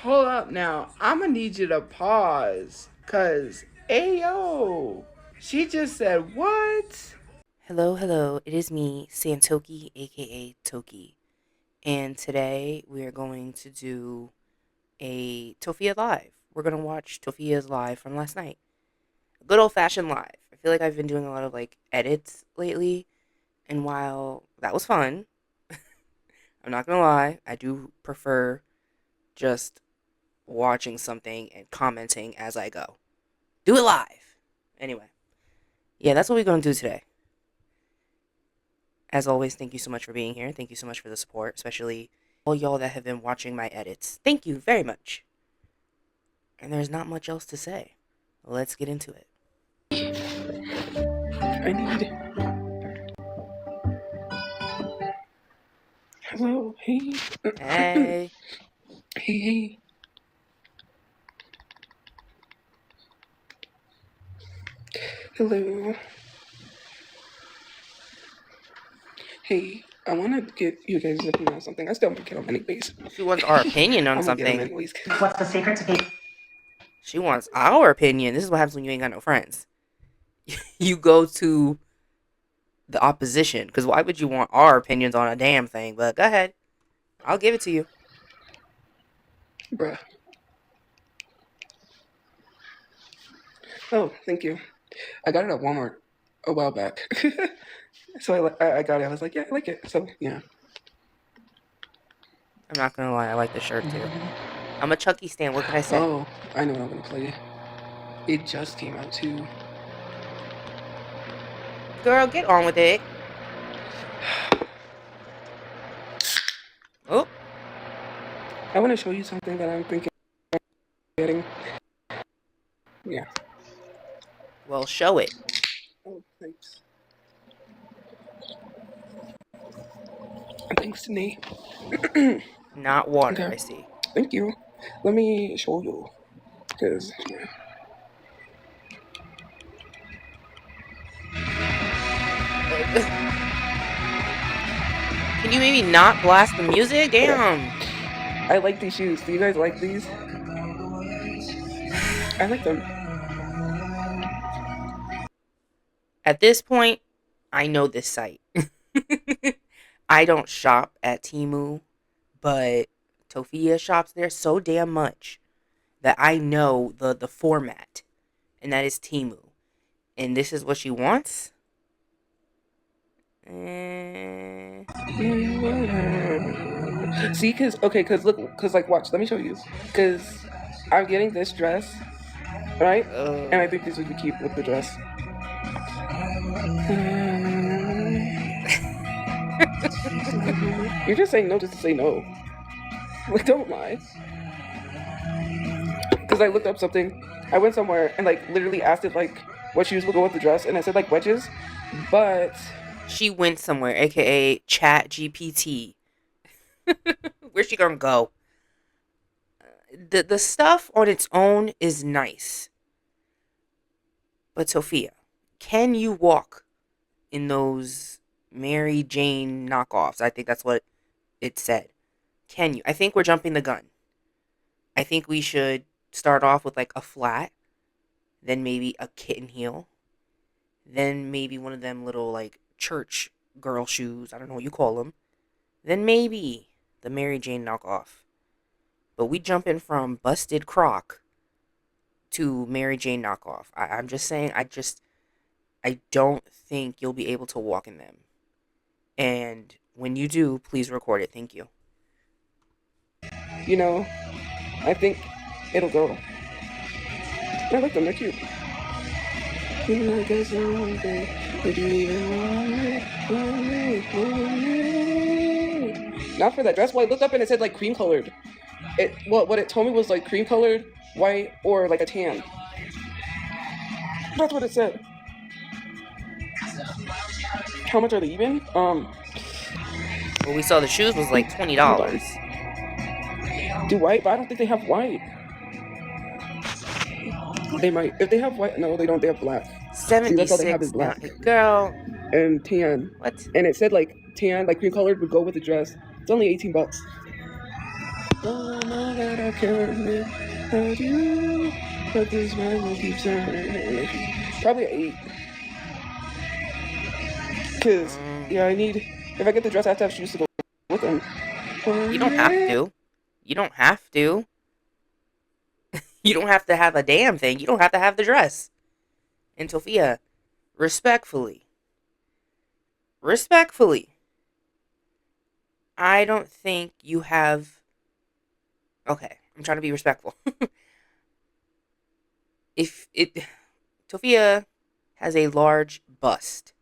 Hold up now. I'm gonna need you to pause. Cause, ayo, she just said what? Hello, hello. It is me, Santoki, aka Toki. And today we are going to do a Tophia live. We're going to watch Tophia's live from last night. Good old fashioned live. I feel like I've been doing a lot of edits lately. And while that was fun, I'm not going to lie, I do prefer just watching something and commenting as I go. Do it live. Anyway, yeah, that's what we're going to do today. As always, thank you so much for being here. Thank you so much for the support, especially all y'all that have been watching my edits. Thank you very much. And there's not much else to say. Let's get into it. I need. Hello, hey. Hey. Hey. Hello. Hey, I want to get you guys' opinion on something. I still want to get them anyways. She wants our opinion on I'm gonna get them something. anyways. What's the secret to being? She wants our opinion. This is what happens when you ain't got no friends. You go to the opposition. Because why would you want our opinions on a damn thing? But go ahead. I'll give it to you. Bruh. Oh, thank you. I got it at Walmart a while back. So I got it. I was like, yeah, I like it. So, yeah. I'm not going to lie. I like the shirt too. I'm a Chucky stan. What can I say? Oh, I know what I'm gonna play. It just came out too. Girl, get on with it. Oh. I want to show you something that I'm thinking of getting. Yeah. Well, show it. Oh, thanks. Thanks, Nate. Not water, Okay. I see. Thank you. Let me show you. Because, yeah. Can you maybe not blast the music? Okay. Damn. I like these shoes. Do you guys like these? I like them. At this point, I know this site. I don't shop at Temu, but Tophia shops there so damn much that I know the format, and that is Temu. And this is what she wants? Eh. See, because look, because, like, watch, let me show you. Because I'm getting this dress, right? And I think this would be cute with the dress. You're just saying no just to say no. Like, don't lie. Because I looked up something. I went somewhere and, like, literally asked it, like, what shoes would go with the dress. And I said, like, wedges. But She went somewhere, aka Chat GPT. Where's she gonna go? The stuff on its own is nice. But Tophia, can you walk in those Mary Jane knockoffs? I think that's what it said. Can you? I think we're jumping the gun. I think we should start off with like a flat, then maybe a kitten heel, then maybe one of them little like church girl shoes. I don't know what you call them. Then maybe the Mary Jane knockoff. But we jump in from busted croc to Mary Jane knockoff. I'm just saying, I don't think you'll be able to walk in them. And when you do, please record it. Thank you. you know, I think it'll go. I like them. They're cute. Not for that dress. Well, I looked up and it said like cream colored. What it told me was like cream colored, white, or like a tan. That's what it said. How much are they even? What we saw the shoes was like Hold on. $20. Do white, but I don't think they have white. They might. If they have white, no, they don't. They have black. See, that's all they have is 76 now. black Girl, and tan. what? And it said like tan, like cream colored would go with the dress. It's only $18. Oh my god, I can't live. How do you? But this man will keep saying probably 8. Cause yeah, I need. If I get the dress, I have to have shoes to go with them. You don't have to. You don't have to. You don't have to have a damn thing. You don't have to have the dress. And Tophia, respectfully, I don't think you have. Okay, I'm trying to be respectful. Tophia has a large bust.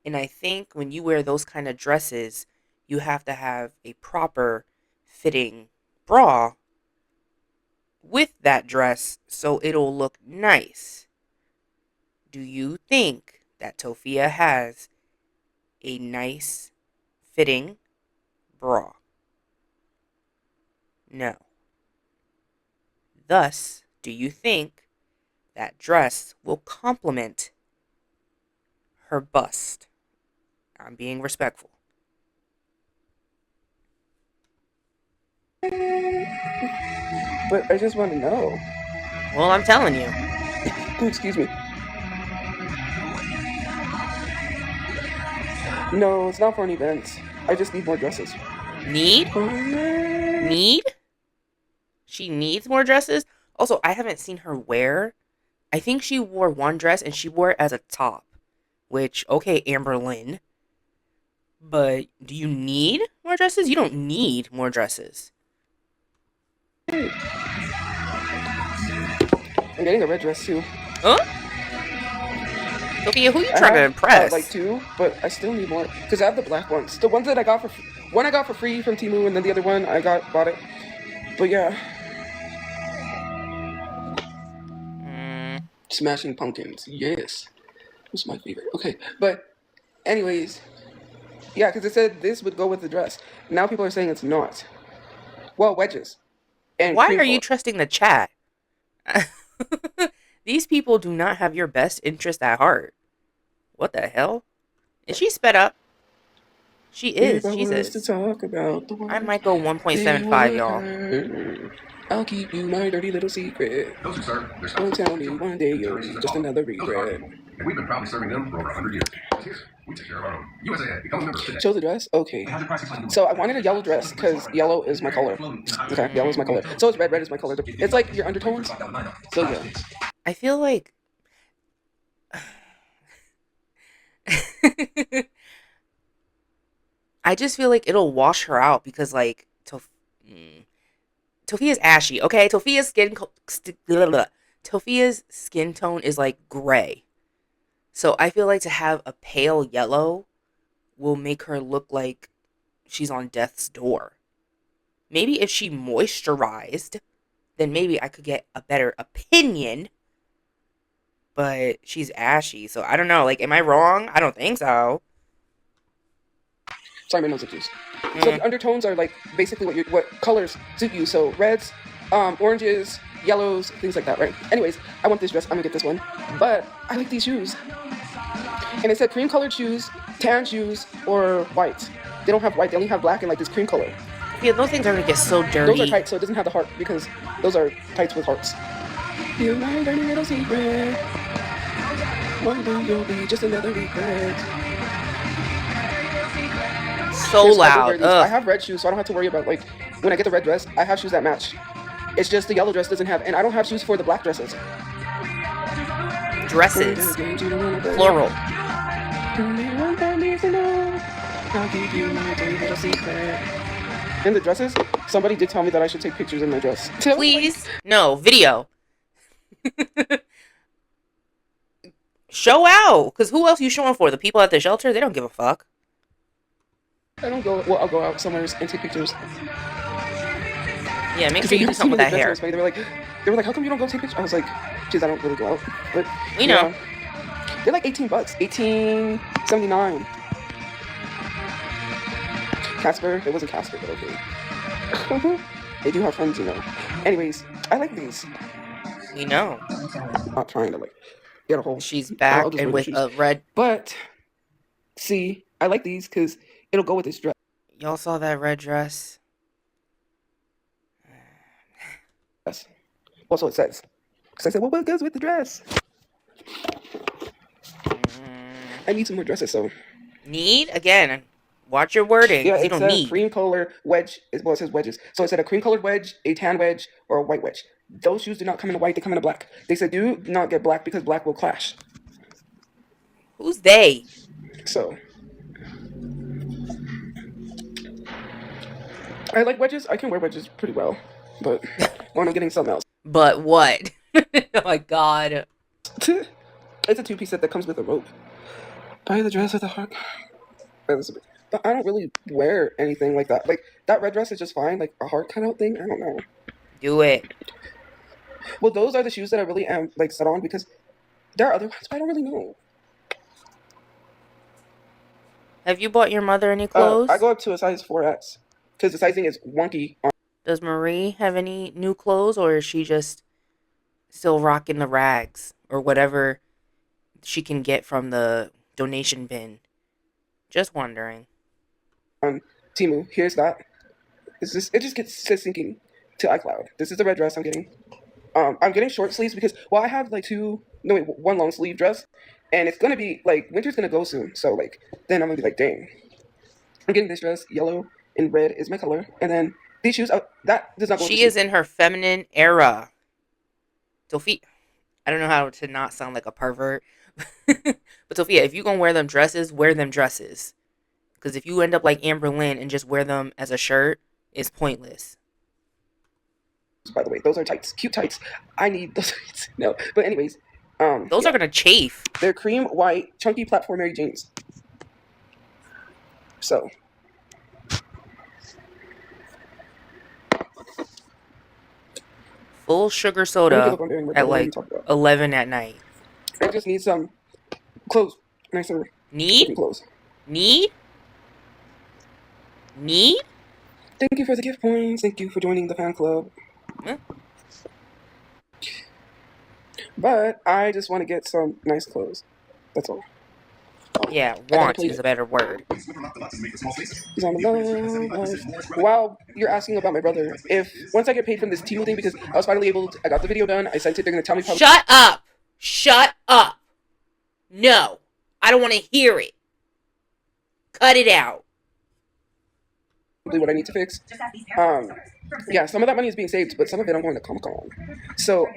And I think when you wear those kind of dresses, you have to have a proper fitting bra with that dress so it'll look nice. Do you think that Tophia has a nice fitting bra? No. Thus, do you think that dress will complement her bust? I'm being respectful. But I just want to know. Well, I'm telling you. Excuse me. No, it's not for an event. I just need more dresses. Need? She needs more dresses? Also, I haven't seen her wear. I think she wore one dress and she wore it as a top. Which, okay, Amber Lynn. But do you need more dresses? You don't need more dresses. I'm getting a red dress too. Huh? Tophia, who you trying to impress? Like 2, but I still need more because I have the black ones. The ones that I got for one I got for free from Temu, and then the other one I bought it. But yeah, Smashing Pumpkins, yes, that's my favorite. Okay, but anyways, yeah, because it said this would go with the dress. Now people are saying it's not. Well, wedges. And why are you trusting the chat? These people do not have your best interest at heart. What the hell? Is she sped up? She is. Jesus. To talk about the I might go 1.75, y'all. I'll keep you my dirty little secret. Those who serve, they're Don't tell me one day you'll be just another regret. And we've been proudly serving them for over 100 years. Here, we take care of our own. USA, become a member today. Show the dress? Okay. So I wanted a yellow dress because yellow is my color. Okay, yellow is my color. So is red. Red is my color. It's like your undertones. So yeah. I feel like I just feel like it'll wash her out because like Tophia's ashy. Okay, Tophia's skin tone is like gray. So I feel like to have a pale yellow will make her look like she's on death's door. Maybe if she moisturized, then maybe I could get a better opinion. But she's ashy, so I don't know. Like, am I wrong? I don't think so. Sorry, my nose itches. So the undertones are like basically what colors suit you. So reds, oranges, yellows, things like that, right? Anyways, I want this dress. I'm gonna get this one. But I like these shoes. And it said cream colored shoes, tan shoes, or white. They don't have white. They only have black and like this cream color. Yeah, those things are gonna get so dirty. Those are tights, so it doesn't have the heart because those are tights with hearts. You're my dirty little secret. One day you'll be just another regret. So loud. I have red shoes, so I don't have to worry about like when I get the red dress. I have shoes that match. It's just the yellow dress doesn't have, and I don't have shoes for the black dresses. Dresses, plural. And the dresses, somebody did tell me that I should take pictures in my dress. Please, no video. Show out, because who else you showing for? The people at the shelter? They don't give a fuck. I don't go. Well, I'll go out somewhere and take pictures. Yeah, make sure you do something with that hair. They were like, how come you don't go take pictures? I was like, geez, I don't really go out. But we know. They're like $18, $18.79. Casper, it wasn't Casper, but okay. They do have friends, you know. Anyways, I like these. We know. I'm not trying to like get a whole. She's back and with a red. But see, I like these because it'll go with this dress. Y'all saw that red dress? dress. Well, so it says. Because I said, well, what goes with the dress? I need some more dresses, so. Need? Again, watch your wording, Yeah, because you it don't says need. cream color wedge. Well, it says wedges. So it said a cream colored wedge, a tan wedge, or a white wedge. Those shoes do not come in white, they come in black. They said do not get black because black will clash. Who's they? So. I like wedges. I can wear wedges pretty well. But when I'm getting something else. But what? Oh my god. It's a two-piece set that comes with a rope. Buy the dress with a heart. But I don't really wear anything like that. Like, that red dress is just fine. Like, a heart cutout thing, I don't know. Do it. Well, those are the shoes that I really am, like, set on because there are other ones, but I don't really know. Have you bought your mother any clothes? I go up to a size 4X because the sizing is wonky. Does Marie have any new clothes, or is she just still rocking the rags or whatever she can get from the donation bin? Just wondering. On Temu, here's that. It just gets syncing to iCloud. This is the red dress I'm getting. I'm getting short sleeves because, well, I have like one long sleeve dress, and it's gonna be like winter's gonna go soon. So like, then I'm gonna be like, dang. I'm getting this dress, yellow and red is my color, and then these shoes. That does not go. She is in her feminine era. Tophia, I don't know how to not sound like a pervert, but Tophia, if you gonna wear them dresses, wear them dresses. Because if you end up like Amber Lynn and just wear them as a shirt, it's pointless. By the way, those are tights, cute tights. I need those tights. No, but anyways, those are gonna chafe. They're cream white, chunky platform Mary Janes. So. Full sugar soda at like 11 at night. I just need some clothes. Nicer. Need? Clothes. Need? Need? Thank you for the gift points. Thank you for joining the fan club. Huh? But I just want to get some nice clothes. That's all. Yeah, want is a better word. While you're asking about my brother, once I get paid from this Temu thing, because I was finally I got the video done, I sent it, they're going to tell me how. Shut up! Shut up! No, I don't want to hear it. Cut it out. What I need to fix. Yeah, some of that money is being saved, but some of it I'm going to Comic-Con. So.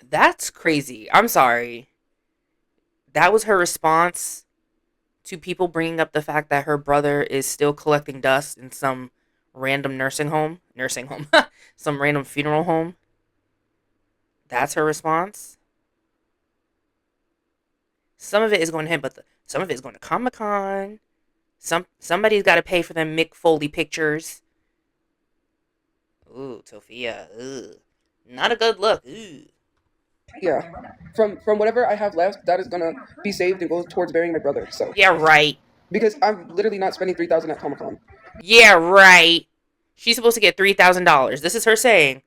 That's crazy. I'm sorry. That was her response to people bringing up the fact that her brother is still collecting dust in some random nursing home, some random funeral home. That's her response. Some of it is going to him, but some of it is going to Comic-Con. Somebody's got to pay for them Mick Foley pictures. Ooh, Tophia. Ugh. Not a good look. Ooh. Yeah, from whatever I have left, that is gonna be saved and go towards burying my brother. So yeah, right. Because I'm literally not spending $3,000 at Comic-Con. Yeah, right. She's supposed to get $3,000. This is her saying,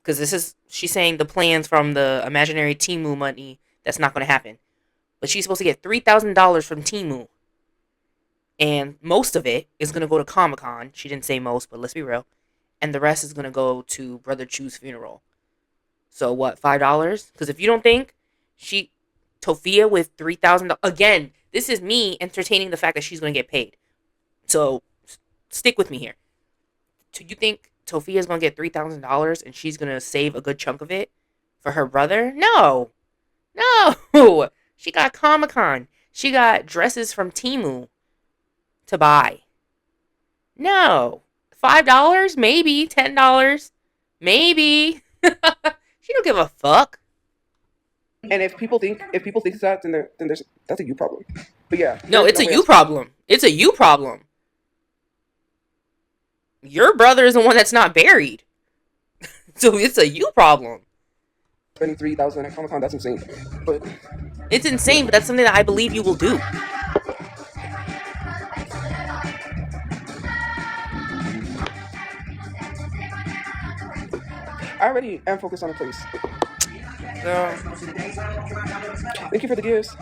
because she's saying the plans from the imaginary Temu money. That's not going to happen. But she's supposed to get $3,000 from Temu, and most of it is going to go to Comic-Con. She didn't say most, but let's be real. And the rest is going to go to Brother Chu's funeral. So what, $5? Because if you don't think Tophia with $3,000, again, this is me entertaining the fact that she's going to get paid. So stick with me here. Do you think Tophia is going to get $3,000 and she's going to save a good chunk of it for her brother? No. She got Comic-Con. She got dresses from Temu to buy. No. $5? Maybe. $10? Maybe. She don't give a fuck. And if people think that, then that's a you problem. But yeah. No, it's a you problem. It's a you problem. Your brother is the one that's not buried. So it's a you problem. Spending $3,000 at Comic-Con, that's insane. But it's insane, but that's something that I believe you will do. I already am focused on a place. Thank you for the gifts.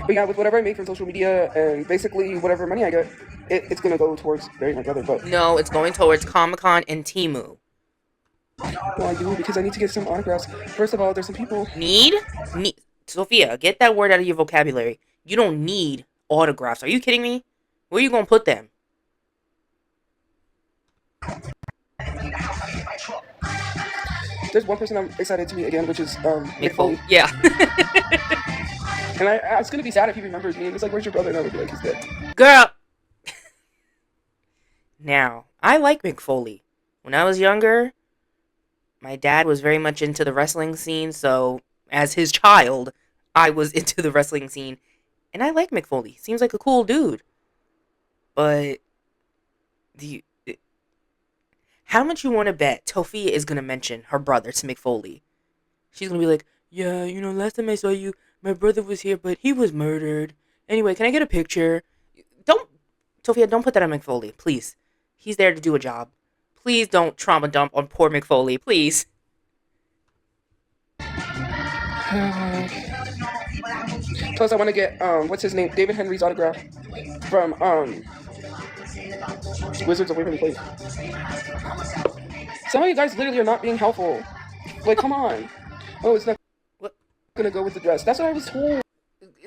But yeah, with whatever I make from social media and basically whatever money I get, it's gonna go towards burying my brother. But no, it's going towards Comic-Con and Temu. Well, I do because I need to get some autographs. First of all, there's some people. Need? Sophia, get that word out of your vocabulary. You don't need autographs. Are you kidding me? Where are you gonna put them? There's one person I'm excited to meet again, which is Mick Foley. Yeah. And it's gonna be sad if he remembers me and it's like, "Where's your brother?" And I'll be like, "He's dead." Girl. Now, I like Mick Foley. When I was younger, my dad was very much into the wrestling scene, so as his child, I was into the wrestling scene. And I like Mick Foley. Seems like a cool dude. But how much you want to bet Tophia is going to mention her brother to Mick Foley? She's going to be like, yeah, last time I saw you, my brother was here, but he was murdered. Anyway, can I get a picture? Tophia, don't put that on Mick Foley, please. He's there to do a job. Please don't trauma dump on poor Mick Foley, please. Plus, I want to get what's his name, David Henry's autograph from Wizards of Waverly Place. Some of you guys literally are not being helpful. Like, come on. Oh, it's not gonna go with the dress. That's what I was told.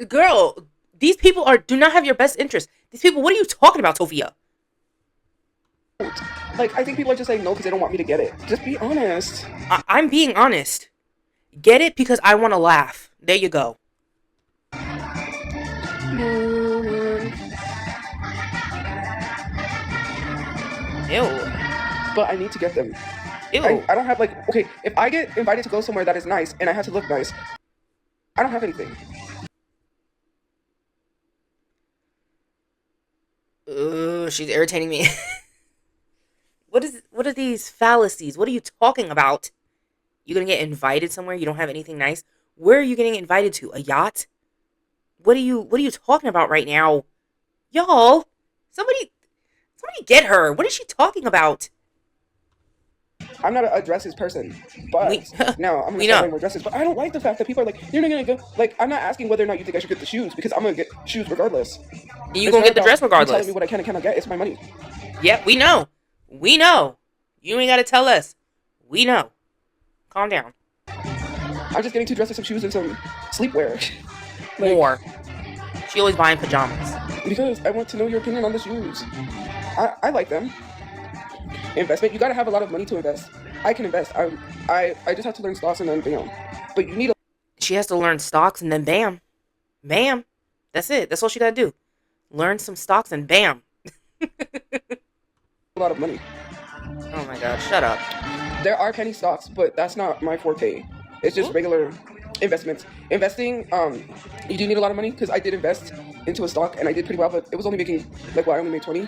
Girl, these people do not have your best interest. These people, what are you talking about, Tophia? Like, I think people are just saying no because they don't want me to get it. Just be honest. I'm being honest. Get it because I want to laugh. There you go. Ew. But I need to get them. Ew. I don't have, like, okay, if I get invited to go somewhere that is nice and I have to look nice, I don't have anything. She's irritating me. What are these fallacies? What are you talking about? You gonna get invited somewhere you don't have anything nice? Where are you getting invited to? A yacht? What are you talking about right now? Y'all, somebody get her. What is she talking about? I'm not a dresses person, but now I'm gonna start wearing more dresses. But I don't like the fact that people are like, you're not gonna go. Like, I'm not asking whether or not you think I should get the shoes because I'm gonna get shoes regardless. And you gonna get the dress regardless. You telling me what I can and cannot get. It's my money. Yeah, we know. We know. You ain't gotta tell us. We know. Calm down. I'm just getting 2 dresses, some shoes, and some sleepwear. Like, more. She always buying pajamas. Because I want to know your opinion on the shoes. I like them. Investment. You gotta have a lot of money to invest. I can invest. I just have to learn stocks and then bam. But you need She has to learn stocks and then bam. Bam. That's it. That's all she gotta do. Learn some stocks and bam. a lot of money. Oh my god, shut up. There are penny stocks, but that's not my forte. It's just regular investments. Investing, you do need a lot of money because I did invest into a stock and I did pretty well, but it was only making, like, well, I only made 20.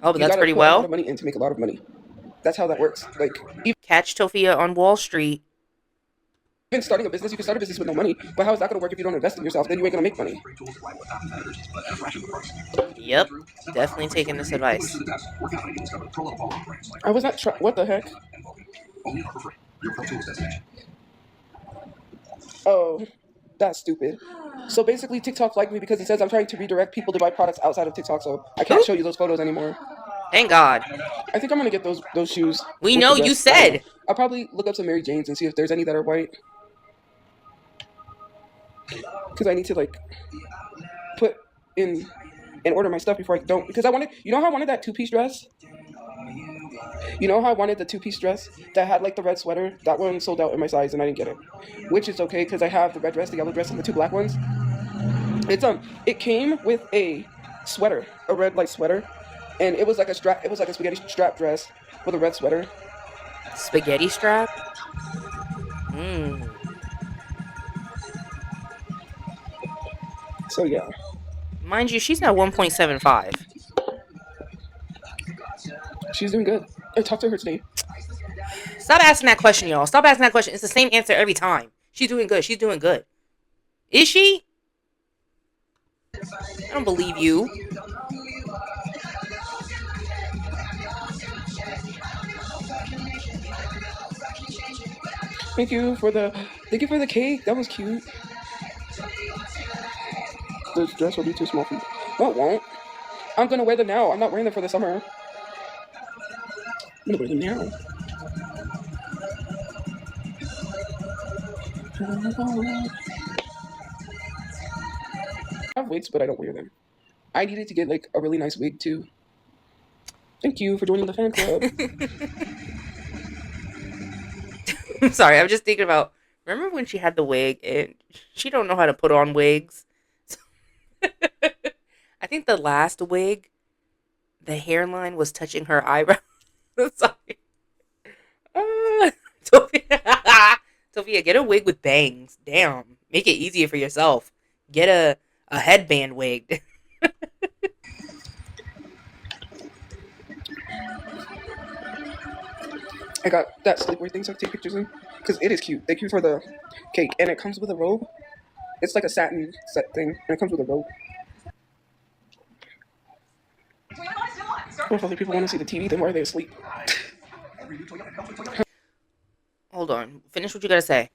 Oh, but that's pretty well. You gotta put a lot of money in to make a lot of money. That's how that works. Like, catch Tophia on Wall Street. Even starting a business, you can start a business with no money, but how is that going to work if you don't invest in yourself? Then you ain't going to make money. Yep, definitely taking this advice. I was not what the heck? Oh, that's stupid. So basically, TikTok liked me because it says I'm trying to redirect people to buy products outside of TikTok, so I can't show you those photos anymore. Thank God. I think I'm going to get those shoes. We know, you said. I'll probably look up some Mary Janes and see if there's any that are white. Because I need to, like, put in order my stuff before I don't. Because I wanted, you know how I wanted that 2-piece dress? You know how I wanted the 2-piece dress that had, like, the red sweater? That one sold out in my size and I didn't get it. Which is okay because I have the red dress, the yellow dress, and the 2 black ones. It came with a sweater, a red, like, sweater. And it was like a strap, it was like a spaghetti strap dress with a red sweater. Spaghetti strap? Mmm. So, yeah. Mind you, she's now 1.75. She's doing good. I talked to her today. Stop asking that question, y'all. Stop asking that question. It's the same answer every time. She's doing good. She's doing good. Is she? I don't believe you. Thank you for the cake. That was cute. This dress will be too small for you. No, it won't. I'm gonna wear them now. I'm not wearing them for the summer. I'm gonna wear them now. I have wigs, but I don't wear them. I needed to get like a really nice wig too. Thank you for joining the fan club. I'm sorry, I'm just thinking about. Remember when she had the wig and she don't know how to put on wigs? I think the last wig, the hairline was touching her eyebrow. Sorry. Tophia. Tophia, get a wig with bangs. Damn. Make it easier for yourself. Get a headband wig. I got that sleepwear thing so I can take pictures in because it is cute. Thank you for the cake, and it comes with a robe. It's like a satin set thing, and it comes with a robe. Well, if other people want to see the TV, then why are they asleep? Hold on. Finish what you gotta say.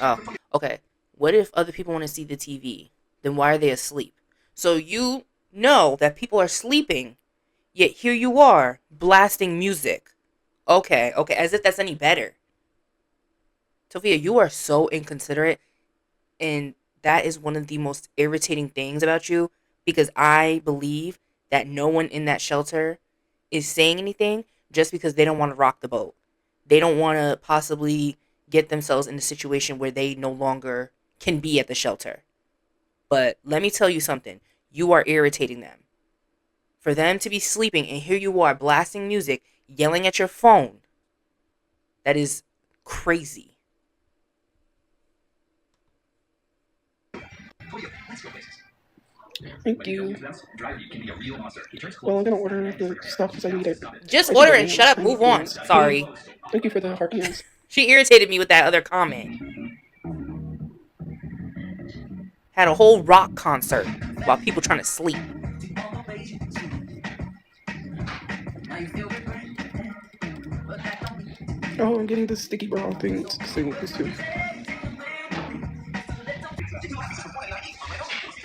Oh, okay. What if other people want to see the TV? Then why are they asleep? So you know that people are sleeping, yet here you are blasting music. Okay, as if that's any better. Tophia, you are so inconsiderate, and that is one of the most irritating things about you, because I believe that no one in that shelter is saying anything just because they don't want to rock the boat. They don't want to possibly get themselves in a situation where they no longer can be at the shelter. But let me tell you something. You are irritating them. For them to be sleeping and here you are blasting music, yelling at your phone. That is crazy. Thank you. Well, I'm gonna order the stuff because I need it. Just I order need and it. shut up. I need Move on. ears. Sorry. Thank you for the heart ears. She irritated me with that other comment. Had a whole rock concert while people trying to sleep. Oh, I'm getting the sticky bra thing to sing this too.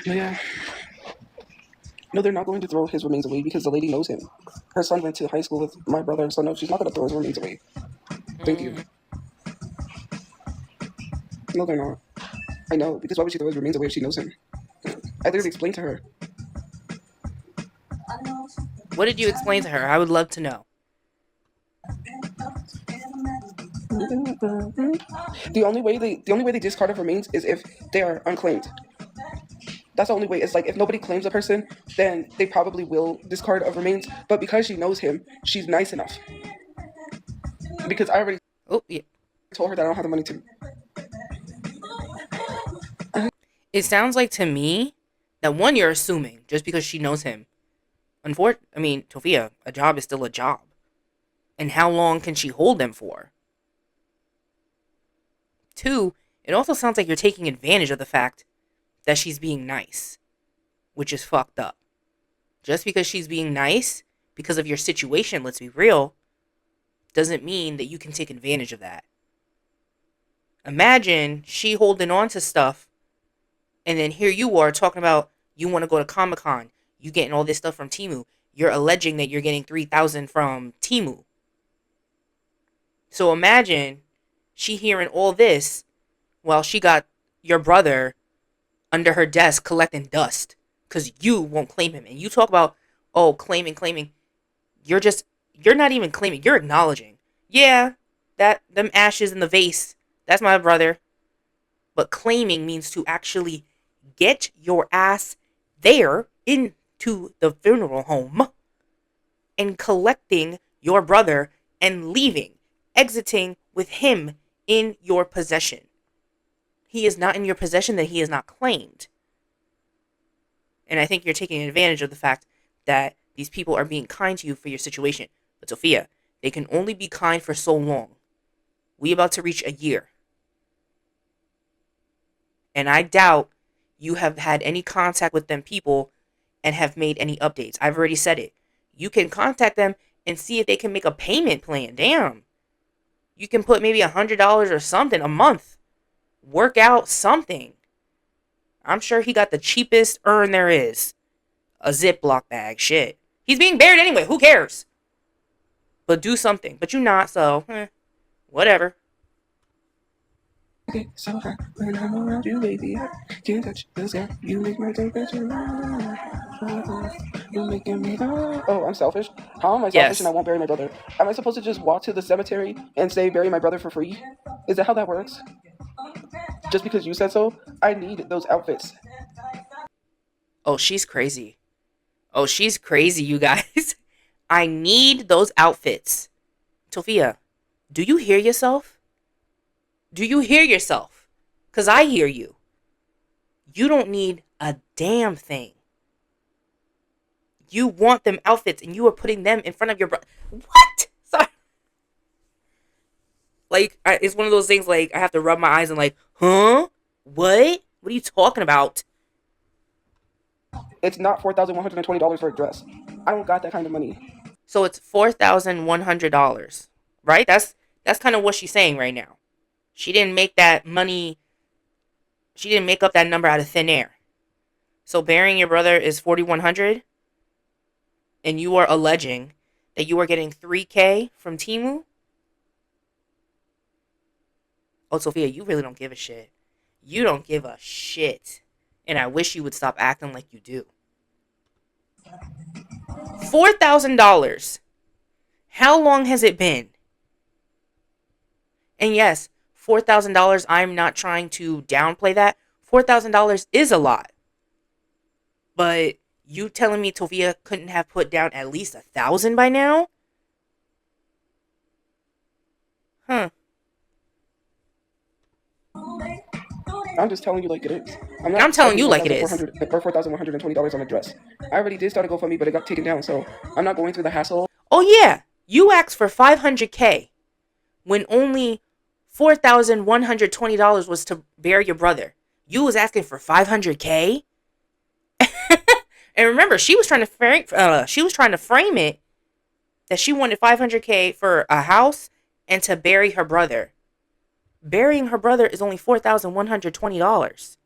But yeah. No, they're not going to throw his remains away because the lady knows him. Her son went to high school with my brother, so no, she's not going to throw his remains away. Thank you. No, they're not. I know, because why would she throw his remains away if she knows him? I literally explained to her. What did you explain to her? I would love to know. The only way they discard of remains is if they are unclaimed. That's the only way. It's like if nobody claims a person, then they probably will discard of remains. But because she knows him, she's nice enough. Because I already told her that I don't have the money to. It sounds like to me that one, you're assuming just because she knows him. Tophia, a job is still a job. And how long can she hold them for? Two, it also sounds like you're taking advantage of the fact that she's being nice, which is fucked up. Just because she's being nice, because of your situation, let's be real, doesn't mean that you can take advantage of that. Imagine she holding on to stuff, and then here you are talking about you want to go to Comic-Con, you getting all this stuff from Temu. You're alleging that you're getting 3,000 from Temu. So imagine she hearing all this while she got your brother under her desk collecting dust because you won't claim him. And you talk about, oh, claiming. You're not even claiming. You're acknowledging. Yeah, them ashes in the vase, that's my brother. But claiming means to actually get your ass there into the funeral home and collecting your brother and leaving, exiting with him in your possession. He is not in your possession, that he is not claimed. And I think you're taking advantage of the fact that these people are being kind to you for your situation. But Tophia, they can only be kind for so long. We about to reach a year. And I doubt you have had any contact with them people and have made any updates. I've already said it. You can contact them and see if they can make a payment plan. Damn. You can put maybe $100 or something a month. Work out something. I'm sure he got the cheapest urn there is. A Ziploc bag. Shit. He's being buried anyway. Who cares? But do something. But you not, so whatever. get so high when I'm around you, baby. I can't touch the sky. You make my temperature rise. You're making me go. Oh, I'm selfish. How am I selfish and I Yes. won't bury my brother? Am I supposed to just walk to the cemetery and say bury my brother for free? Is that how that works? Just because you said so? I need those outfits. Oh, she's crazy. Oh, she's crazy, you guys. I need those outfits. Tophia, do you hear yourself? Do you hear yourself? Because I hear you. You don't need a damn thing. You want them outfits and you are putting them in front of your brother. What? Sorry. Like, it's one of those things like I have to rub my eyes and like, huh? What? What are you talking about? It's not $4,120 for a dress. I don't got that kind of money. So it's $4,100, right? That's kind of what she's saying right now. She didn't make that money. She didn't make up that number out of thin air. So burying your brother is $4,100, and you are alleging that you are getting $3K from Temu. Oh, Sophia, you really don't give a shit. You don't give a shit, and I wish you would stop acting like you do. $4,000. How long has it been? And yes, $4,000, I'm not trying to downplay that. $4,000 is a lot. But you telling me Tophia couldn't have put down at least 1,000 by now? Huh. I'm just telling you like it is. I'm telling you like it is. Or $4,120 on a dress. I already did start a GoFundMe, but it got taken down, so I'm not going through the hassle. Oh yeah, you asked for $500K when only $4,120 was to bury your brother. You was asking for $500K, and remember, she was trying to frame it that she wanted $500K for a house and to bury her brother. Burying her brother is only $4,120.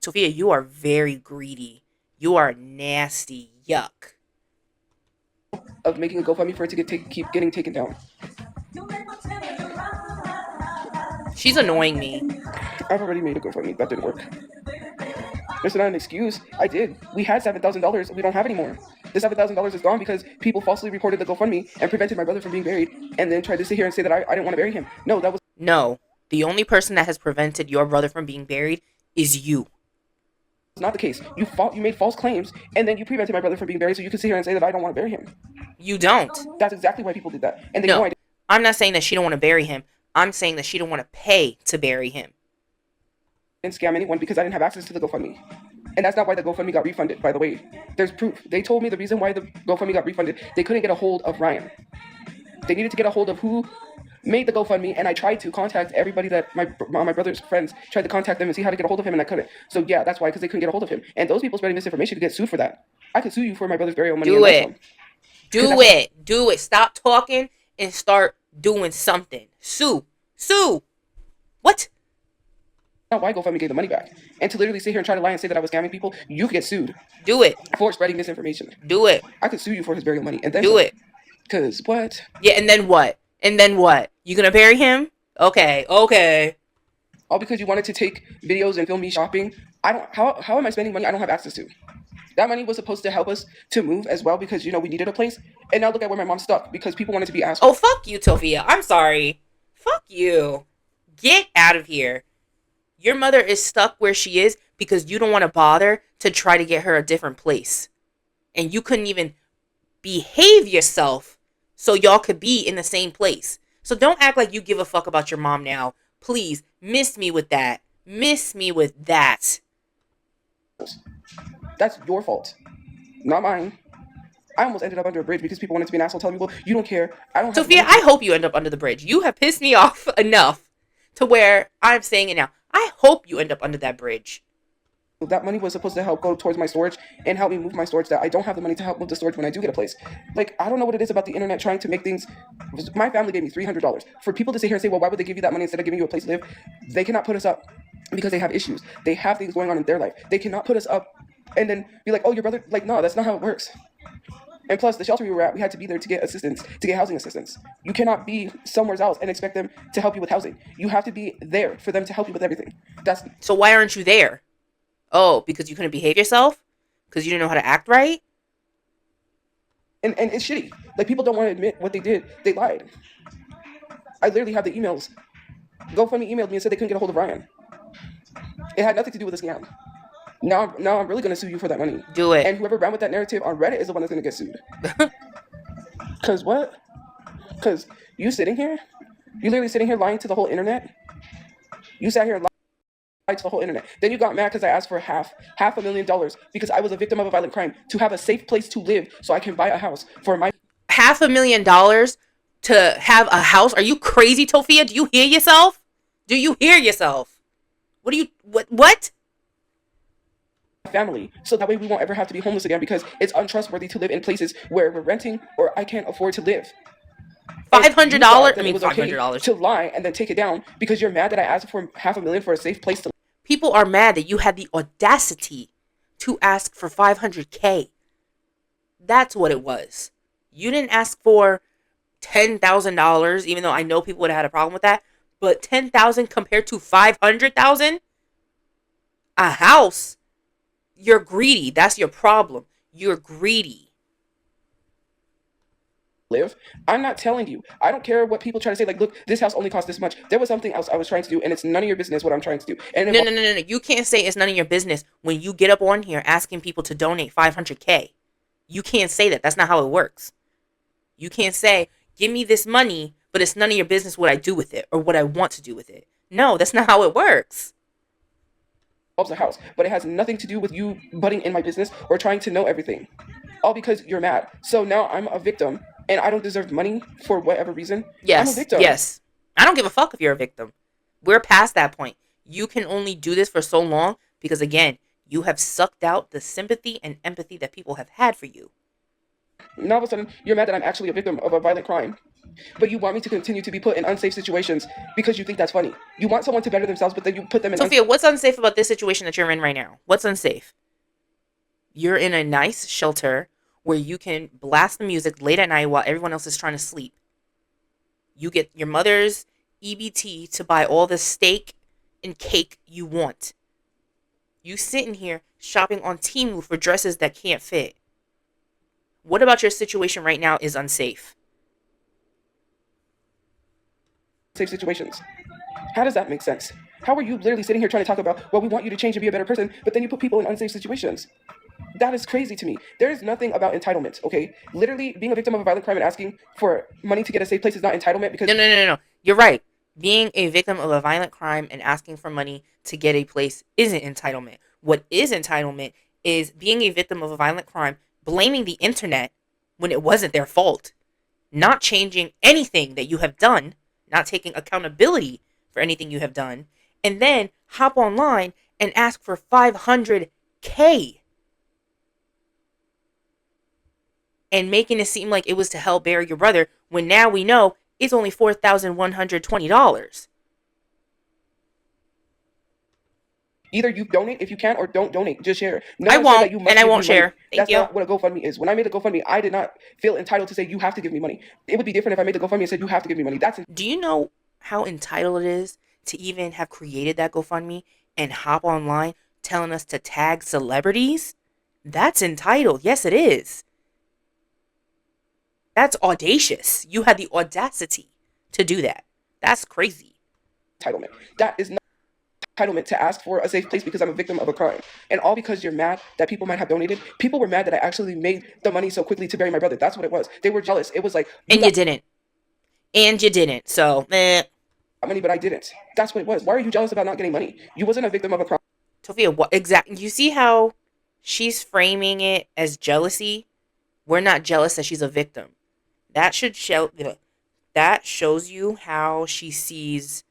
Tophia, you are very greedy. You are nasty. Yuck. Of making a GoFundMe for it to keep getting taken down. She's annoying me. I've already made a GoFundMe. That didn't work. It's not an excuse. I did. We had $7,000. We don't have any more. The $7,000 is gone because people falsely reported the GoFundMe and prevented my brother from being buried, and then tried to sit here and say that I didn't want to bury him. No, that was No. The only person that has prevented your brother from being buried is you. not the case. You made false claims, and then you prevented my brother from being buried, so you could sit here and say that I don't want to bury him. You don't. That's exactly why people did that, and they know I did. I'm not saying that she don't want to bury him. I'm saying that she don't want to pay to bury him. Didn't scam anyone because I didn't have access to the GoFundMe. And that's not why the GoFundMe got refunded, by the way. There's proof. They told me the reason why the GoFundMe got refunded, they couldn't get a hold of Ryan. They needed to get a hold of who made the GoFundMe, and I tried to contact everybody that my brother's friends tried to contact them and see how to get a hold of him, and I couldn't. So yeah, that's why, because they couldn't get a hold of him. And those people spreading misinformation could get sued for that. I could sue you for my brother's burial money. Do it. Stop talking and start doing something. Sue. What? Not why GoFundMe gave the money back. And to literally sit here and try to lie and say that I was scamming people, you could get sued. Do it. For spreading misinformation. Do it. I could sue you for his burial money. And then do it. Because what? Yeah, and then what? You gonna bury him? Okay. All because you wanted to take videos and film me shopping. How am I spending money I don't have access to? That money was supposed to help us to move as well because, we needed a place. And now look at where my mom's stuck because people wanted to be assholes. Oh, fuck you, Tophia. I'm sorry. Fuck you. Get out of here. Your mother is stuck where she is because you don't want to bother to try to get her a different place. And you couldn't even behave yourself so y'all could be in the same place. So don't act like you give a fuck about your mom now. Please, miss me with that. That's your fault, not mine. I almost ended up under a bridge because people wanted to be an asshole telling me, well, you don't care. I don't have Tophia, I hope you end up under the bridge. You have pissed me off enough to where I'm saying it now. I hope you end up under that bridge. That money was supposed to help go towards my storage and help me move my storage that I don't have the money to help move the storage when I do get a place. Like, I don't know what it is about the internet trying to make things... My family gave me $300. For people to sit here and say, well, why would they give you that money instead of giving you a place to live? They cannot put us up because they have issues. They have things going on in their life. They cannot put us up and then be like, oh, your brother... Like, no, that's not how it works. And plus, the shelter we were at, we had to be there to get assistance, to get housing assistance. You cannot be somewhere else and expect them to help you with housing. You have to be there for them to help you with everything. That's So why aren't you there? Oh, because you couldn't behave yourself? Because you didn't know how to act right? and it's shitty. Like, people don't want to admit what they did. They lied. I literally have the emails. GoFundMe emailed me and said they couldn't get a hold of Ryan. It had nothing to do with a scam. Now I'm really gonna sue you for that money. Do it. And whoever ran with that narrative on Reddit is the one that's gonna get sued. Cause what? Cause you literally sitting here lying to the whole internet. You sat here and lied to the whole internet. Then you got mad because I asked for $500,000 because I was a victim of a violent crime to have a safe place to live so I can buy a house for my $500,000 to have a house? Are you crazy, Tophia? Do you hear yourself? Do you hear yourself? What? family, so that way we won't ever have to be homeless again, because it's untrustworthy to live in places where we're renting or I can't afford to live. $500? I mean, $500 to lie and then take it down because you're mad that I asked for $500,000 for a safe place to live. People are mad that you had the audacity to ask for $500K. That's what it was. You didn't ask for $10,000, even though I know people would have had a problem with that. But $10,000 compared to $500,000, a house. You're greedy. That's your problem. You're greedy. Live. I'm not telling you. I don't care what people try to say. Like, look, this house only cost this much. There was something else I was trying to do, and it's none of your business what I'm trying to do. And No. You can't say it's none of your business when you get up on here asking people to donate $500K. You can't say that. That's not how it works. You can't say, give me this money, but it's none of your business what I do with it or what I want to do with it. No, that's not how it works. A house, but it has nothing to do with you butting in my business or trying to know everything. All because you're mad. So now I'm a victim and I don't deserve money for whatever reason. Yes. I'm a victim. Yes. I don't give a fuck if you're a victim. We're past that point. You can only do this for so long because, again, you have sucked out the sympathy and empathy that people have had for you. Now all of a sudden you're mad that I'm actually a victim of a violent crime. But you want me to continue to be put in unsafe situations because you think that's funny. You want someone to better themselves, but then you put them in... Tophia, what's unsafe about this situation that you're in right now? What's unsafe? You're in a nice shelter where you can blast the music late at night while everyone else is trying to sleep. You get your mother's EBT to buy all the steak and cake you want. You sitting here shopping on Temu for dresses that can't fit. What about your situation right now is unsafe? Safe situations. How does that make sense? How are you literally sitting here trying to talk about, well, we want you to change and be a better person, but then you put people in unsafe situations? That is crazy to me. There is nothing about entitlement, okay? Literally, being a victim of a violent crime and asking for money to get a safe place is not entitlement because... No. You're right. Being a victim of a violent crime and asking for money to get a place isn't entitlement. What is entitlement is being a victim of a violent crime, blaming the internet when it wasn't their fault, not changing anything that you have done, not taking accountability for anything you have done, and then hop online and ask for $500K and making it seem like it was to help bury your brother when now we know it's only $4,120. Either you donate if you can or don't donate. Just share. I won't, and I won't share. That's not what a GoFundMe is. When I made a GoFundMe, I did not feel entitled to say you have to give me money. It would be different if I made the GoFundMe and said you have to give me money. Do you know how entitled it is to even have created that GoFundMe and hop online telling us to tag celebrities? That's entitled. Yes, it is. That's audacious. You had the audacity to do that. That's crazy. Entitlement. That is not entitlement to ask for a safe place because I'm a victim of a crime. And all because you're mad that people might have donated. People were mad that I actually made the money so quickly to bury my brother. That's what it was. They were jealous. It was like... You didn't. So, money, but I didn't. That's what it was. Why are you jealous about not getting money? You wasn't a victim of a crime. Tophia, what exactly? You see how she's framing it as jealousy? We're not jealous that she's a victim. That shows you how she sees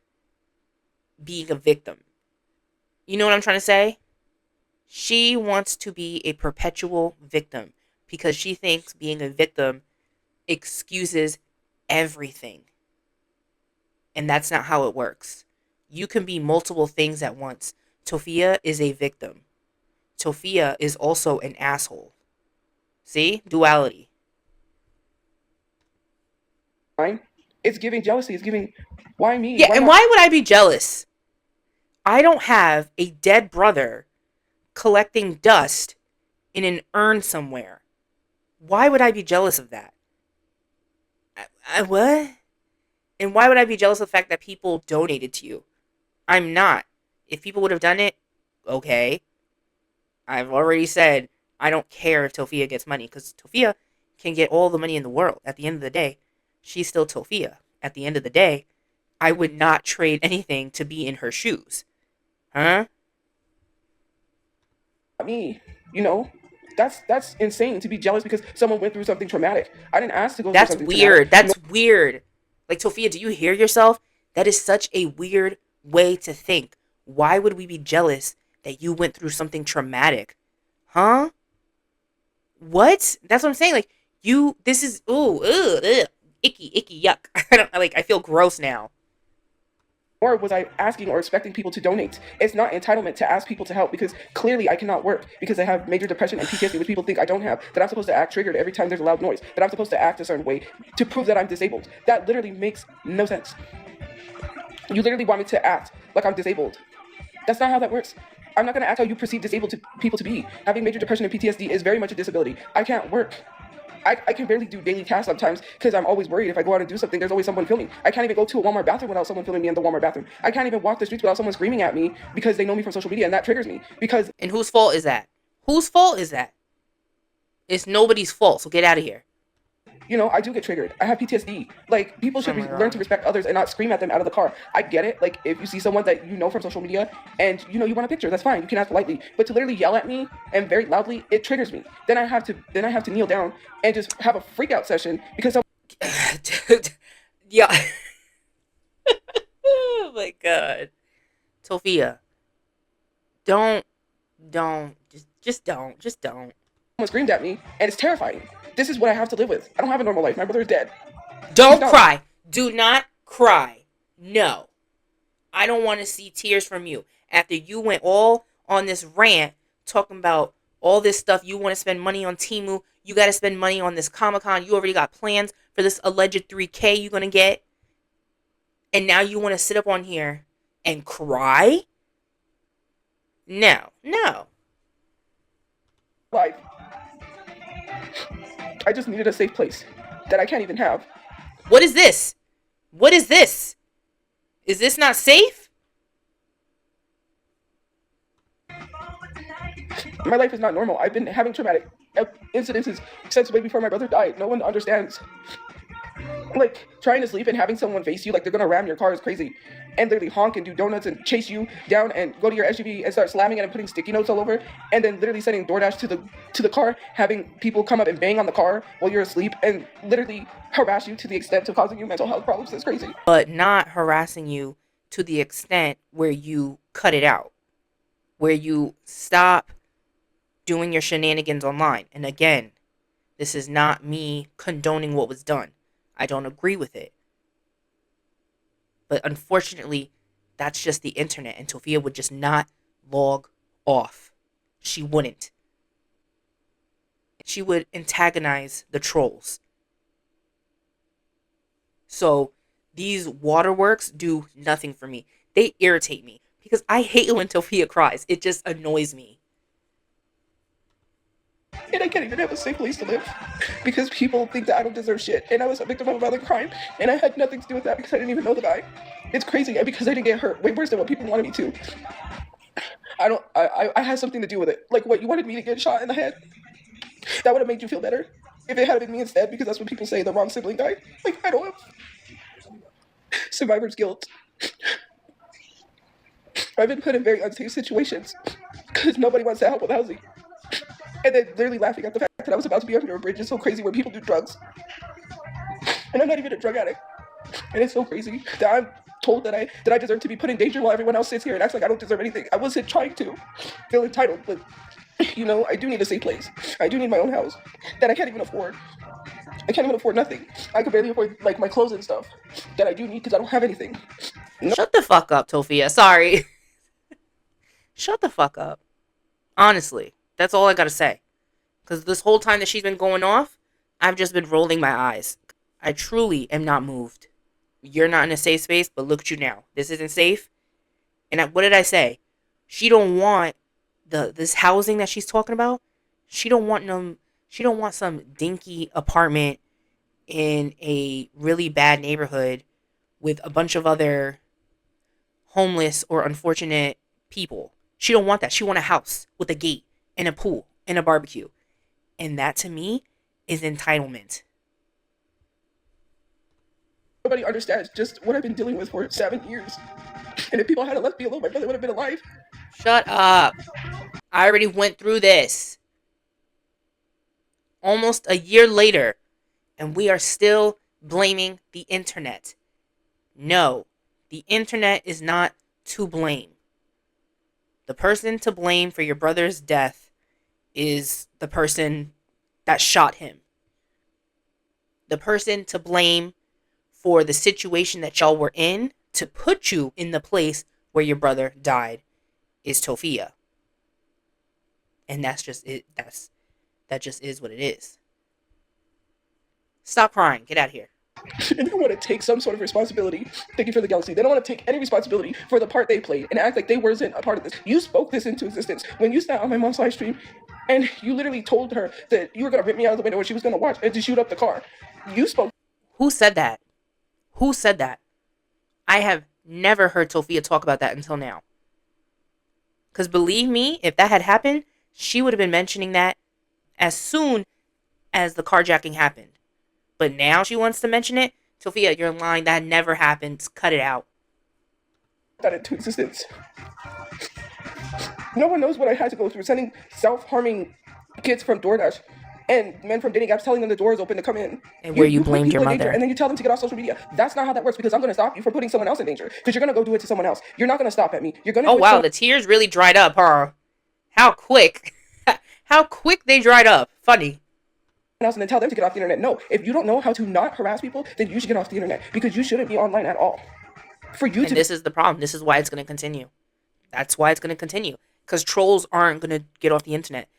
being a victim. You know what I'm trying to say? She wants to be a perpetual victim because she thinks being a victim excuses everything. And that's not how it works. You can be multiple things at once. Tophia is a victim. Tophia is also an asshole. See? Duality. Fine. It's giving jealousy. It's giving, why me? Yeah, Why and not? why would I be jealous? I don't have a dead brother collecting dust in an urn somewhere. Why would I be jealous of that? What? And why would I be jealous of the fact that people donated to you? I'm not. If people would have done it, okay. I've already said I don't care if Tophia gets money because Tophia can get all the money in the world. At the end of the day, she's still Tophia. At the end of the day, I would not trade anything to be in her shoes. Huh? Me, you know, that's insane to be jealous because someone went through something traumatic. I didn't ask to go through That's something traumatic. weird. That's weird. Like, Tophia, do you hear yourself? That is such a weird way to think. Why would we be jealous that you went through something traumatic? Huh? What? That's what I'm saying. Like, this is, ooh, ugh, icky, yuck. I feel gross now. Nor was I asking or expecting people to donate. It's not entitlement to ask people to help because clearly I cannot work because I have major depression and PTSD, which people think I don't have. That I'm supposed to act triggered every time there's a loud noise. That I'm supposed to act a certain way to prove that I'm disabled. That literally makes no sense. You literally want me to act like I'm disabled. That's not how that works. I'm not going to act how you perceive disabled people to be. Having major depression and PTSD is very much a disability. I can't work. I can barely do daily tasks sometimes because I'm always worried if I go out and do something, there's always someone filming. I can't even go to a Walmart bathroom without someone filming me in the Walmart bathroom. I can't even walk the streets without someone screaming at me because they know me from social media, and that triggers me because... And whose fault is that? Whose fault is that? It's nobody's fault, so get out of here. You know, I do get triggered. I have PTSD. Like, people should learn to respect others and not scream at them out of the car. I get it. Like, if you see someone that you know from social media and, you know, you want a picture, that's fine. You can ask politely. But to literally yell at me and very loudly, it triggers me. Then I have to kneel down and just have a freak out session because Dude, yeah. Oh my god. Tophia. Don't. Just don't. someone screamed at me, and it's terrifying. This is what I have to live with. I don't have a normal life. My brother is dead. Don't cry. Do not cry. No. I don't want to see tears from you. After you went all on this rant talking about all this stuff, you want to spend money on Temu, you got to spend money on this Comic-Con, you already got plans for this alleged 3K you're going to get, and now you want to sit up on here and cry? No. Life. I just needed a safe place that I can't even have. What is this? What is this? Is this not safe? My life is not normal. I've been having traumatic incidences since way before my brother died. No one understands. Like, trying to sleep and having someone face you like they're gonna ram your car is crazy. And literally honk and do donuts and chase you down and go to your SUV and start slamming it and putting sticky notes all over. And then literally sending DoorDash to the car, having people come up and bang on the car while you're asleep and literally harass you to the extent of causing you mental health problems. That's crazy. But not harassing you to the extent where you cut it out. Where you stop doing your shenanigans online. And again, this is not me condoning what was done. I don't agree with it. But unfortunately, that's just the internet. And Tophia would just not log off. She wouldn't. She would antagonize the trolls. So these waterworks do nothing for me. They irritate me. Because I hate when Tophia cries. It just annoys me. And I can't even have a safe place to live because people think that I don't deserve shit. And I was a victim of a violent crime, and I had nothing to do with that because I didn't even know the guy. It's crazy, and because I didn't get hurt, way worse than what people wanted me to. I had something to do with it. Like, what, you wanted me to get shot in the head? That would have made you feel better if it had been me instead, because that's what people say, the wrong sibling died. Like, I don't have survivor's guilt. I've been put in very unsafe situations because nobody wants to help with housing. And then literally laughing at the fact that I was about to be under a bridge is so crazy where people do drugs. And I'm not even a drug addict. And it's so crazy that I'm told that I deserve to be put in danger while everyone else sits here and acts like I don't deserve anything. I wasn't trying to feel entitled, but, you know, I do need a safe place. I do need my own house that I can't even afford. I can't even afford nothing. I could barely afford, like, my clothes and stuff that I do need because I don't have anything. No. Shut the fuck up, Tophia. Sorry. Shut the fuck up. Honestly. That's all I gotta say. Because this whole time that she's been going off, I've just been rolling my eyes. I truly am not moved. You're not in a safe space, but look at you now. This isn't safe. And what did I say? She don't want this housing that she's talking about. She don't want them. She don't want some dinky apartment in a really bad neighborhood with a bunch of other homeless or unfortunate people. She don't want that. She want a house with a gate and a pool and a barbecue. And that to me is entitlement. Nobody understands just what I've been dealing with for 7 years. And if people hadn't left me alone, my brother would have been alive. Shut up. I already went through this. Almost a year later, and we are still blaming the internet. No, the internet is not to blame. The person to blame for your brother's death is the person that shot him. The person to blame for the situation that y'all were in to put you in the place where your brother died is Tophia. And that's just it. That just is what it is. Stop crying. Get out of here. And they don't want to take some sort of responsibility. Thank you for the galaxy. They don't want to take any responsibility for the part they played and act like they wasn't a part of this. You spoke this into existence when you sat on my mom's live stream and you literally told her that you were going to rip me out of the window and she was going to watch and to shoot up the car. You spoke. Who said that? Who said that? I have never heard Tophia talk about that until now. Because believe me, if that had happened, she would have been mentioning that as soon as the carjacking happened. But now she wants to mention it? Tophia, you're lying. That never happened. Cut it out. That into existence. No one knows what I had to go through, sending self-harming kids from DoorDash and men from dating apps telling them the door is open to come in. And where you put blamed people your in danger, mother. and then you tell them to get off social media. That's not how that works, because I'm going to stop you from putting someone else in danger. Because you're going to go do it to someone else. You're not going to stop at me. You're going to. Oh wow, the tears really dried up, huh? How quick. How quick they dried up. Funny. Else and then tell them to get off the internet. No, if you don't know how to not harass people, then you should get off the internet, because you shouldn't be online at all. For you and to. This is the problem. This is why it's going to continue. That's why it's going to continue. Because trolls aren't going to get off the internet.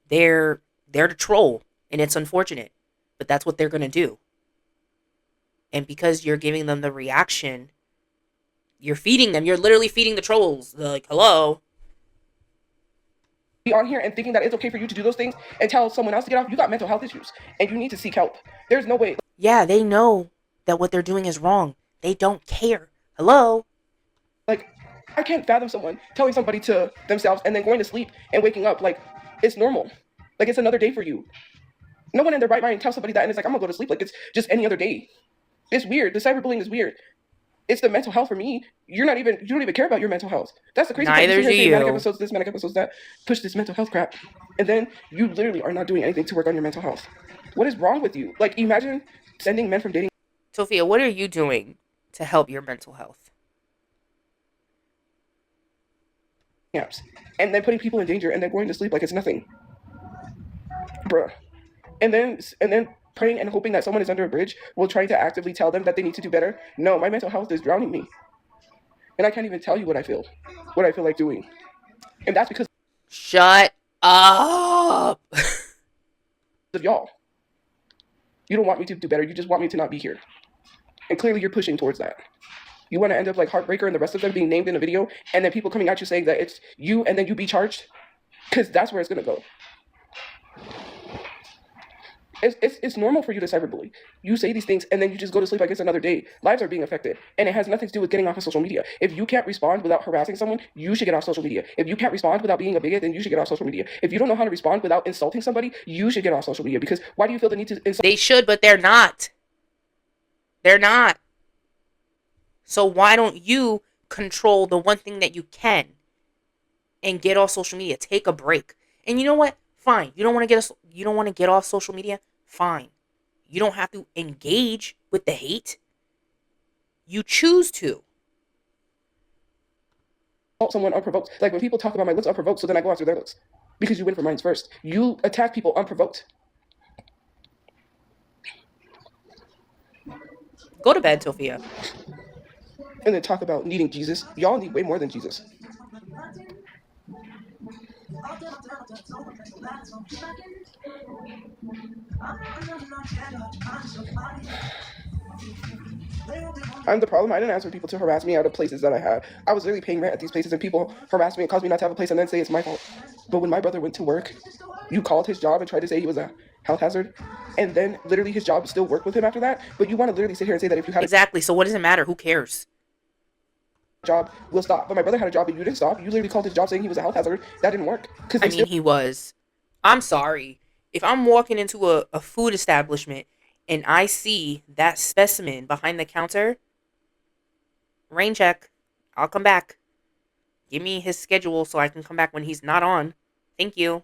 They're to troll, and it's unfortunate, but that's what they're going to do. And because you're giving them the reaction, you're feeding them. You're literally feeding the trolls. They're like, hello. Be on here and thinking that it's okay for you to do those things and tell someone else to get off. You got mental health issues and you need to seek help. There's no way. Yeah, they know that what they're doing is wrong. They don't care. Hello. Like, I can't fathom someone telling somebody to themselves and then going to sleep and waking up like it's normal. Like it's another day for you. No one in their right mind tells somebody that and it's like, I'm gonna go to sleep like it's just any other day. It's weird. The cyberbullying is weird. It's the mental health for me. You don't even care about your mental health. That's the crazy thing. Neither do you. Manic episodes this, manic episodes that. Push this mental health crap. And then you literally are not doing anything to work on your mental health. What is wrong with you? Like, imagine sending men from dating. Tophia, what are you doing to help your mental health? Apps. And then putting people in danger and then going to sleep like it's nothing. Bruh. And then praying and hoping that someone is under a bridge will try to actively tell them that they need to do better. No, my mental health is drowning me. And I can't even tell you what I feel like doing. And that's because Shut up. of y'all. You don't want me to do better. You just want me to not be here. And clearly you're pushing towards that. You want to end up like Heartbreaker and the rest of them being named in a video and then people coming at you saying that it's you and then you be charged? Because that's where it's going to go. It's normal for you to cyberbully. You say these things and then you just go to sleep like it's another day. Lives are being affected. And it has nothing to do with getting off of social media. If you can't respond without harassing someone, you should get off social media. If you can't respond without being a bigot, then you should get off social media. If you don't know how to respond without insulting somebody, you should get off social media. Because why do you feel the need to insult? They should, but they're not. They're not. So why don't you control the one thing that you can and get off social media? Take a break. And you know what? Fine. You don't want to get off social media? Fine. You don't have to engage with the hate. You choose to. Someone unprovoked. Like when people talk about my looks unprovoked, so then I go after their looks. Because you went for mine first. You attack people unprovoked. Go to bed, Tophia. And then talk about needing Jesus. Y'all need way more than Jesus. I'm the problem. I didn't ask for people to harass me out of places that I had. I was literally paying rent at these places, and people harassed me and caused me not to have a place, and then say it's my fault. But when my brother went to work, you called his job and tried to say he was a health hazard, and then literally his job still worked with him after that. But you want to literally sit here and say that if you had Exactly. So what does it matter? Who cares? a job, we'll stop. But my brother had a job, and you didn't stop. You literally called his job saying he was a health hazard. That didn't work because I mean, he was. I'm sorry. If I'm walking into a food establishment and I see that specimen behind the counter, rain check. I'll come back. Give me his schedule so I can come back when he's not on. Thank you.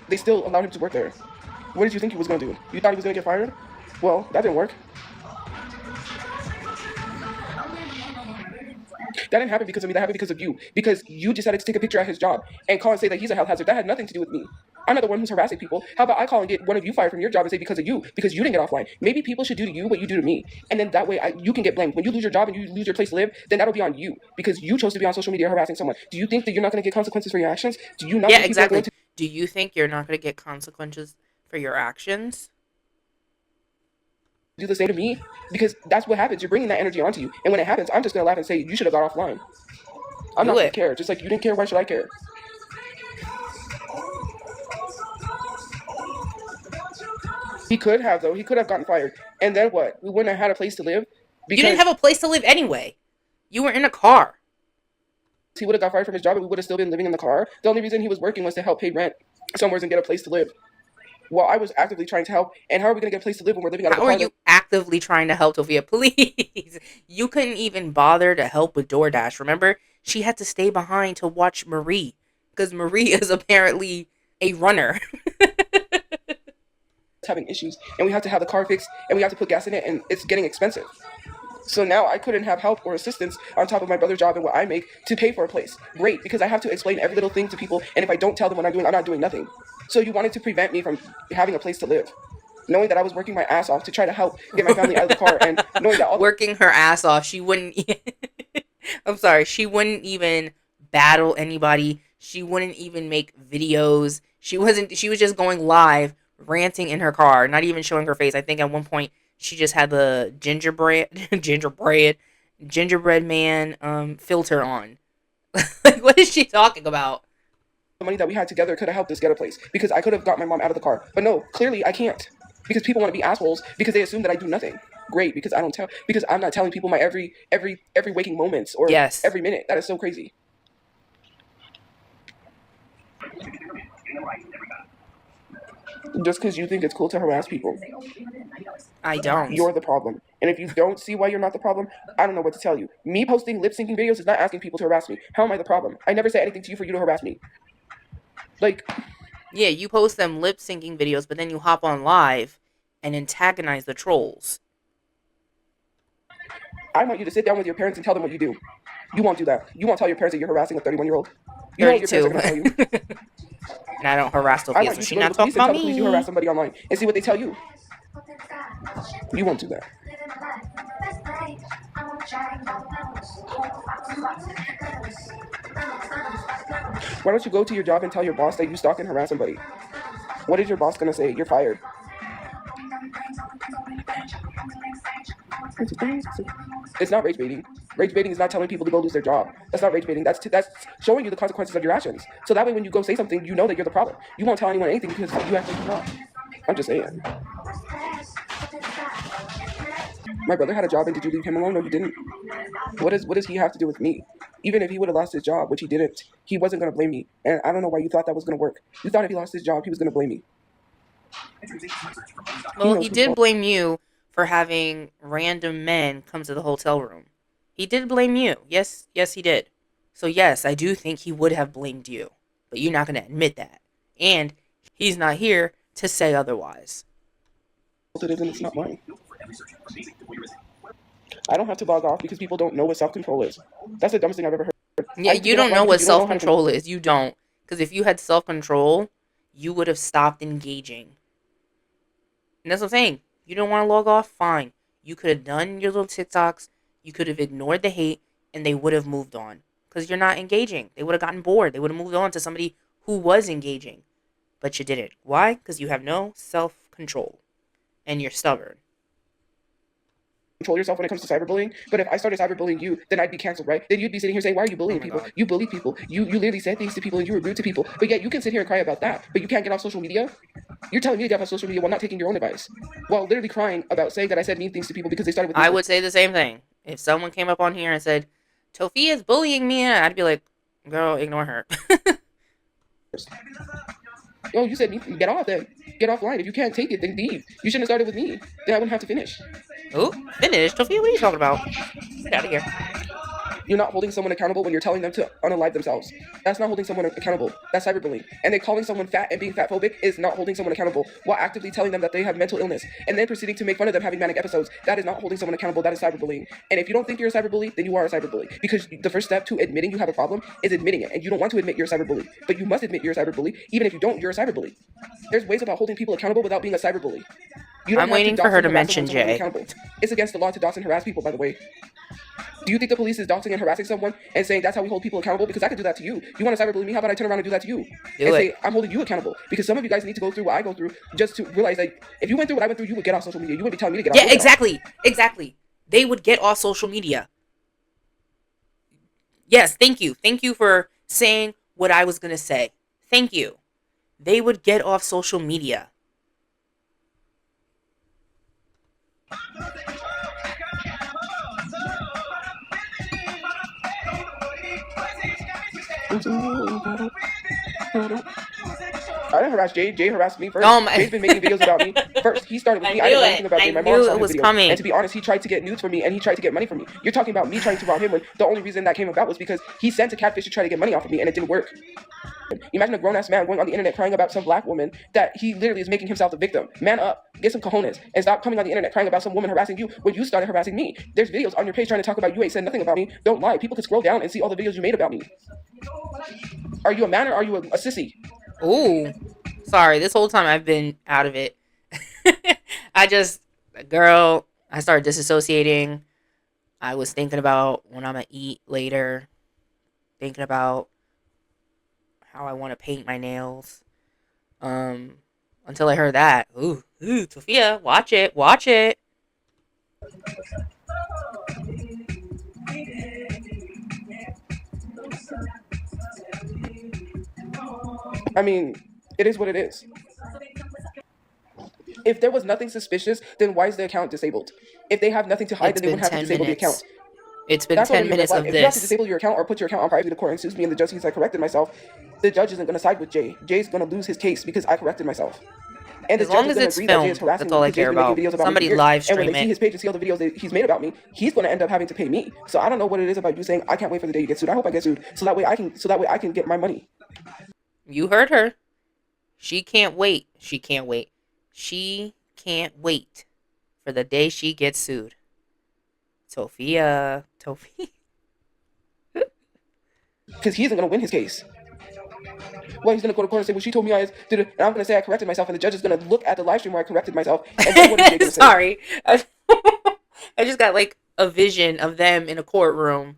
they still allowed him to work there. What did you think he was going to do? You thought he was going to get fired? Well, that didn't work. That didn't happen because of me. That happened because of you. Because you decided to take a picture at his job and call and say that he's a health hazard. That had nothing to do with me. I'm not the one who's harassing people. How about I call and get one of you fired from your job and say because of you, because you didn't get offline. Maybe people should do to you what you do to me. And then that way you can get blamed. When you lose your job and you lose your place to live, then that'll be on you because you chose to be on social media harassing someone. Do you think that you're not going to get consequences for your actions? Do you not Yeah, think people are exactly. going to Do you think you're not going to get consequences for your actions? do the same to me? Because that's what happens. You're bringing that energy onto you. And when it happens, I'm just going to laugh and say, you should have got offline. I'm Do not going it. to care. Just like you didn't care, why should I care? He could have, though. He could have gotten fired. And then what? We wouldn't have had a place to live You didn't because have a place to live anyway. You were in a car. he would have got fired from his job and we would have still been living in the car. The only reason he was working was to help pay rent somewhere and get a place to live. While I was actively trying to help. And how are we going to get a place to live when we're living out of How a are car? you actively trying to help, Tophia? Please. You couldn't even bother to help with DoorDash. Remember? She had to stay behind to watch Marie because Marie is apparently a runner. Having issues. And we have to have the car fixed and we have to put gas in it and it's getting expensive. So now I couldn't have help or assistance on top of my brother's job and what I make to pay for a place. Great, because I have to explain every little thing to people, and if I don't tell them what I'm not doing nothing. So you wanted to prevent me from having a place to live, knowing that I was working my ass off to try to help get my family out of the car, and knowing that all Working her ass off. She wouldn't. I'm sorry. She wouldn't even battle anybody. She wouldn't even make videos. She wasn't. She was just going live, ranting in her car, not even showing her face. I think at one point she just had the gingerbread man filter on. Like, what is she talking about? the money that we had together could have helped us get a place, because I could have got my mom out of the car. But no, clearly I can't, because people want to be assholes because they assume that I do nothing. Great, because I don't tell, because I'm not telling people my every waking moments or Yes. every minute. That is so crazy. Just because you think it's cool to harass people, I don't. you're the problem. And if you don't see why you're not the problem, I don't know what to tell you. Me posting lip syncing videos is not asking people to harass me. How am I the problem? I never said anything to you for you to harass me. Like, Yeah, you post them lip syncing videos, but then you hop on live and antagonize the trolls. I want you to sit down with your parents and tell them what you do. You won't do that. You won't tell your parents that you're harassing a 31-year-old. You know what your parents are going to tell you. And I don't harass I Tophia, want so you she to go to not the police talking and about tell the police you me. harass somebody online and see what they tell you. You won't do that. Why don't you go to your job and tell your boss that you stalk and harass somebody? What is your boss going to say? You're fired. It's not rage baiting. Rage baiting is not telling people to go lose their job. That's not rage baiting. That's showing you the consequences of your actions. So that way, when you go say something, you know that you're the problem. You won't tell anyone anything because you actually do not. I'm just saying. My brother had a job, and did you leave him alone? No, you didn't. What does he have to do with me? Even if he would have lost his job, which he didn't, he wasn't going to blame me. And I don't know why you thought that was going to work. You thought if he lost his job, he was going to blame me. Well, knows he who's did fault. blame you for having random men come to the hotel room. He did blame you. Yes, he did. So yes, I do think he would have blamed you. But you're not going to admit that. And he's not here to say otherwise. It is, and it's not mine. I don't have to log off because people don't know what self-control is. That's the dumbest thing I've ever heard. Yeah, I have to you get don't offline know what because you don't know how to self-control is. You don't. Because if you had self-control, you would have stopped engaging. And that's what I'm saying. You don't want to log off? Fine. You could have done your little TikToks. You could have ignored the hate, and they would have moved on. Because you're not engaging. They would have gotten bored. They would have moved on to somebody who was engaging. But you didn't. Why? Because you have no self-control. and you're stubborn. Control yourself when it comes to cyberbullying. But if I started cyberbullying you, then I'd be canceled, right? Then you'd be sitting here saying, why are you bullying my people? God. You bully people. You literally said things to people and you were rude to people. But yet you can sit here and cry about that. But you can't get off social media? You're telling me to get off social media while not taking your own advice. While literally crying about saying that I said mean things to people because they started with I would say the same thing. If someone came up on here and said, Tophia's bullying me, I'd be like, girl, ignore her. Oh, you said get off then. Get offline. If you can't take it, then leave. You shouldn't have started with me. Then I wouldn't have to finish. Ooh, finish? Tophia, what are you talking about? Get out of here. You're not holding someone accountable when you're telling them to unalive themselves. That's not holding someone accountable. That's cyberbullying. And then calling someone fat and being fatphobic is not holding someone accountable while actively telling them that they have mental illness and then proceeding to make fun of them having manic episodes. That is not holding someone accountable. That is cyberbullying. And if you don't think you're a cyberbully, then you are a cyberbully. Because the first step to admitting you have a problem is admitting it. And you don't want to admit you're a cyberbully. But you must admit you're a cyberbully. Even if you don't, you're a cyberbully. There's ways about holding people accountable without being a cyberbully. You don't I'm have waiting to for dox her and to harass mention someone to hold Jay. them accountable. It's against the law to dox and harass people, by the way. Do you think the police is doxing and harassing someone and saying that's how we hold people accountable? Because I could do that to you. You want to cyberbully me? How about I turn around and do that to you? Do and it. say, I'm holding you accountable. Because some of you guys need to go through what I go through just to realize that if you went through what I went through, you would get off social media. You wouldn't be telling me to get off. Yeah, exactly. They would get off social media. Yes, thank you. Thank you for saying what I was going to say. Thank you. They would get off social media. I didn't harass Jay. Jay harassed me first. Oh my- Jay's been making videos about me first. He started with me. I didn't know anything about Jay. My mom saw his video. Coming. And to be honest, he tried to get nudes from me and he tried to get money from me. You're talking about me trying to rob him when the only reason that came about was because he sent a catfish to try to get money off of me and it didn't work. Imagine a grown-ass man going on the internet crying about some black woman that he literally is making himself the victim. Man up, get some cojones, and stop coming on the internet crying about some woman harassing you when you started harassing me. There's videos on your page trying to talk about you ain't said nothing about me. Don't lie. People can scroll down and see all the videos you made about me. Are you a man or are you a sissy? Ooh. Sorry, this whole time I've been out of it. I started disassociating. I was thinking about when I'm going to eat later. Thinking about how I want to paint my nails. Until I heard that. Ooh, Tophia, watch it. I mean, it is what it is. If there was nothing suspicious, then why is the account disabled? If they have nothing to hide, It's then they been wouldn't have to 10 disable the minutes. account. It's been That's 10 what it is. minutes Like, of if you have to this. disable your account or put your account on priority to court and sues me and the judge thinks I corrected myself, the judge isn't going to side with Jay. Jay's going to lose his case because I corrected myself. And the As judge long is as gonna it's agree that Jay is filmed, harassing that's all me I because Jay's care been making about. videos about me Somebody for years. live And when stream they see it. his page and see all the videos that he's made about me, he's going to end up having to pay me. So I don't know what it is about you saying I can't wait for the day you get sued. I hope I get sued so that way I can get my money. You heard her. She can't wait. She can't wait for the day she gets sued. Tophia. Because he isn't going to win his case. Well, he's going to go to court and say, well, she told me and I'm going to say I corrected myself, and the judge is going to look at the live stream where I corrected myself, and then what is Jay going to say? Sorry. I just got like a vision of them in a courtroom,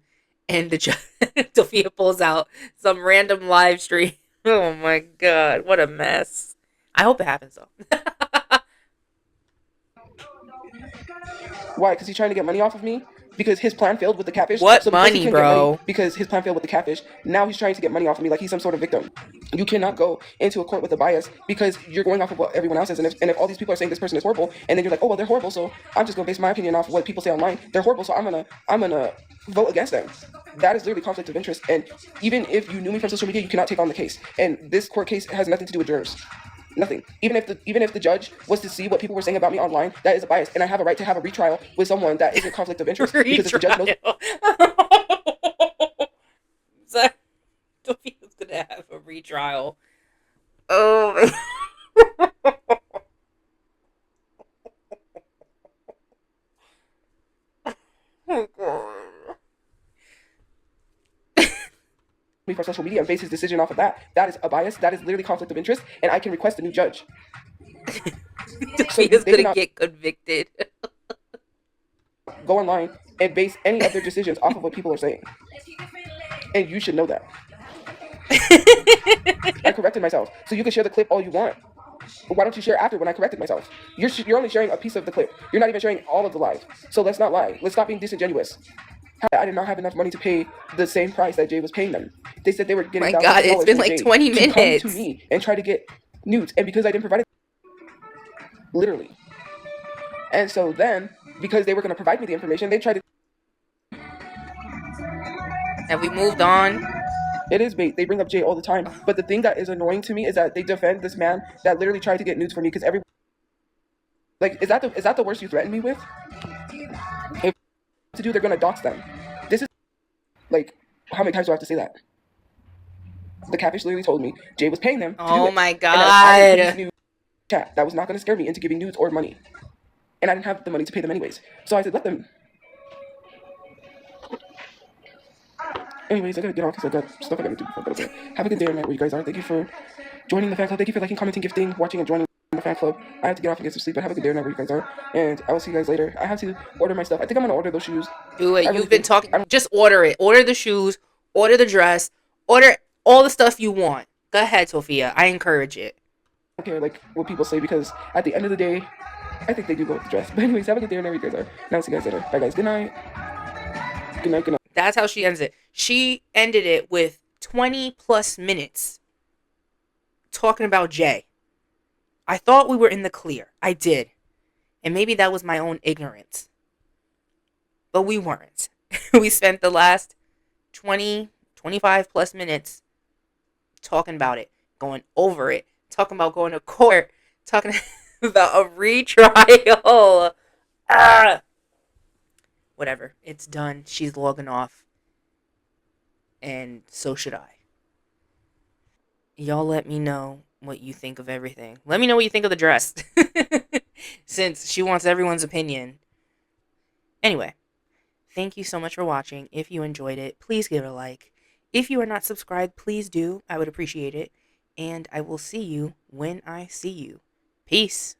and the judge, Tophia pulls out some random live stream. Oh my God, what a mess. I hope it happens though. Why? Because he's trying to get money off of me? Because his plan failed with the catfish? What So because he money, couldn't get bro? money because his plan failed with the catfish, now he's trying to get money off of me like he's some sort of victim. You cannot go into a court with a bias because you're going off of what everyone else says. And if all these people are saying this person is horrible, and then you're like, oh, well, they're horrible, so I'm just going to base my opinion off of what people say online. They're horrible, so I'm gonna vote against them. That is literally conflict of interest. And even if you knew me from social media, you cannot take on the case. And this court case has nothing to do with jurors. Nothing. Even if the judge was to see what people were saying about me online, that is a bias, and I have a right to have a retrial with someone that isn't conflict of interest. Because if the judge knows, So, Tophia's gonna have a retrial. Oh. Oh God. me for social media and base his decision off of that, that is a bias. That is literally conflict of interest, and I can request a new judge. Tophia's gonna get convicted. Go online and base any of their decisions off of what people are saying, and you should know that. I corrected myself, so you can share the clip all you want. why don't you share after when I corrected myself? You're only sharing a piece of the clip. You're not even sharing all of the live. So let's not lie. Let's stop being disingenuous. I did not have enough money to pay the same price that Jay was paying them. They said they were getting My God, it's been like 20 to come minutes. to me and try to get nudes, and because I didn't provide it, literally. And so then, because they were going to provide me the information, they tried to. Have we moved on? It is bait. They bring up Jay all the time. But the thing that is annoying to me is that they defend this man that literally tried to get nudes for me because like, is that the worst you threaten me with? If to do, they're gonna dox them. This is like, how many times do I have to say that? The catfish literally told me Jay was paying them to do it. Oh my God. And I didn't put chat. That was not gonna scare me into giving nudes or money. And I didn't have the money to pay them anyways. So I said, let them. Anyways, I gotta get off because I got stuff I gotta do before I go to bed. Have a good day or night where you guys are. Thank you for joining the fan club. Thank you for liking, commenting, gifting, watching, and joining the fan club. I have to get off and get some sleep, but have a good day or night where you guys are. And I will see you guys later. I have to order my stuff. I think I'm gonna order those shoes. Do it. You've been talking. Just order it. Order the shoes. Order the dress. Order all the stuff you want. Go ahead, Tophia. I encourage it. I don't care like what people say because at the end of the day, I think they do go with the dress. But anyways, have a good day or night where you guys are. And I'll see you guys later. Bye guys. Good night. Good night. Good night. That's how she ends it. She ended it with 20 plus minutes talking about Jay. I thought we were in the clear. I did. And maybe that was my own ignorance. But we weren't. We spent the last 20, 25 plus minutes talking about it, going over it, talking about going to court, talking about a retrial. Whatever. It's done. She's logging off. And so should I. Y'all let me know what you think of everything. Let me know what you think of the dress. Since she wants everyone's opinion. Anyway. Thank you so much for watching. If you enjoyed it, please give it a like. If you are not subscribed, please do. I would appreciate it. And I will see you when I see you. Peace.